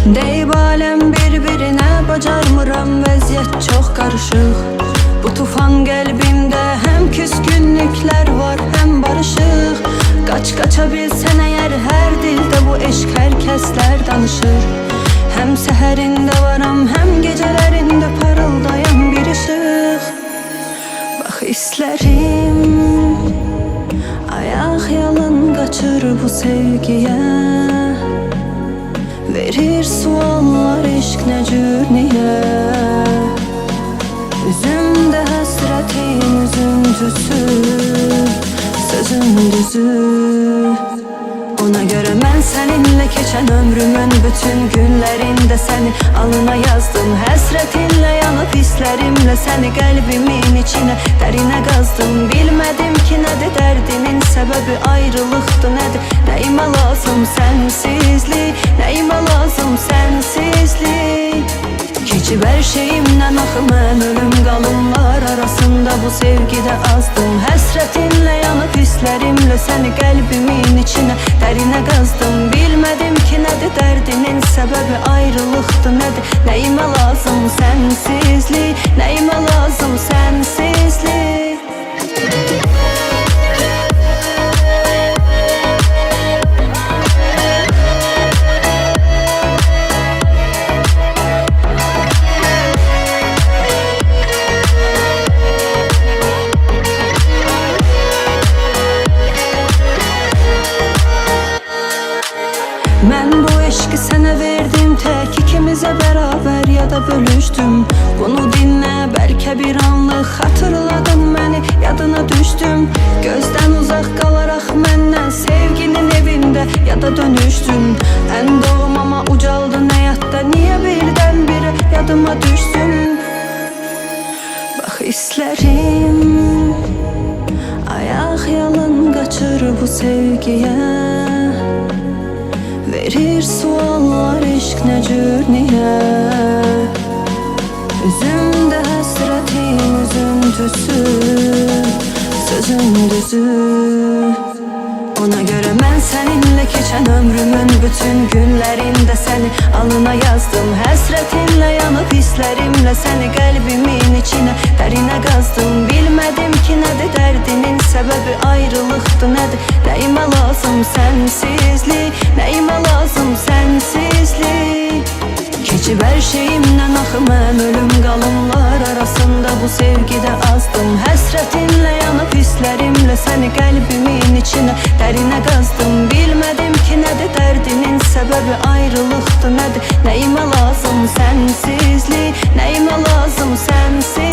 Deyib aləm bir-birinə bacarmıram, vəziyyət çox qarışıq. Bu tufan qəlbimdə həm küskünlüklər var, həm barışıq. Qaç-qaça bilsən əgər hər dildə bu eşq hər kəslər danışır. Həm səhərində varam, həm gecələrində parıldayan bir işıq. Bax hisslərim ayaq yalın qaçır bu sevgiyə. Verir suallar eşq nə cür niyə. Üzümdə həsrətin üzüntüsü, sözün düzü. Ona görə mən səninlə keçən ömrümün bütün günlərində səni alına yazdım. Həsrətinlə yanıb hisslərimlə səni qəlbimin içinə dərinə qazdım. Bilmədim ki nədir dərdinin səbəbi, ayrılıqdır nədir. Nəyimə lazım sənsizlik, nəyimə lazım sənsizlik. Keçib hər şeyimdən axı mən ölüm qalımlar arasında bu sevgidə azdım. Həsrətinlə yanıb hisslərimlə səni qəlbimin içinə dərinə qazdım. Bilmədim ki nədir dərdinin səbəbi, ayrılıqdır nədir. Nəyimə lazım sənsizlik, nəyimə lazım sənsizlik. Mən bu eşqi sənə verdim, tək ikimizə bərabər ya da bölüşdüm. Bunu dinlə, bəlkə bir anlıq xatırladın məni, yadına düşdüm. Gözdən uzaq qalaraq məndən sevginin evində ya da dönüşdüm. Ən doğum ama ucaldın həyatda, niyə birdən biri yadıma düşsün. Bax hisslərim ayaq yalın qaçır bu sevgiyə. Verir suallar eşq nə cür niyə. Üzümdə həsrətin üzüntüsü, sözün düzü. Ona görə mən səninlə keçən ömrümün bütün günlərində səni alına yazdım. Həsrətinlə yanıb hisslərimlə səni qəlbimin içinə dərinə qazdım. Bilmədim ki nədir dərdinin səbəbi, ayrılıqdır nədir. Nəyimə lazım sənsizlik, nəyimə lazım sənsizlik. Keçib hər şeyimdən axı mən ölüm qalımlar arasında bu sevgidə azdım. Həsrətinlə yanıb hisslərimlə səni qəlbimin içinə dərinə qazdım. Bilmədim ki nədir dərdinin səbəbi, ayrılıqdır nədir. Nəyimə lazım sənsizlik, nəyimə lazım sənsizlik.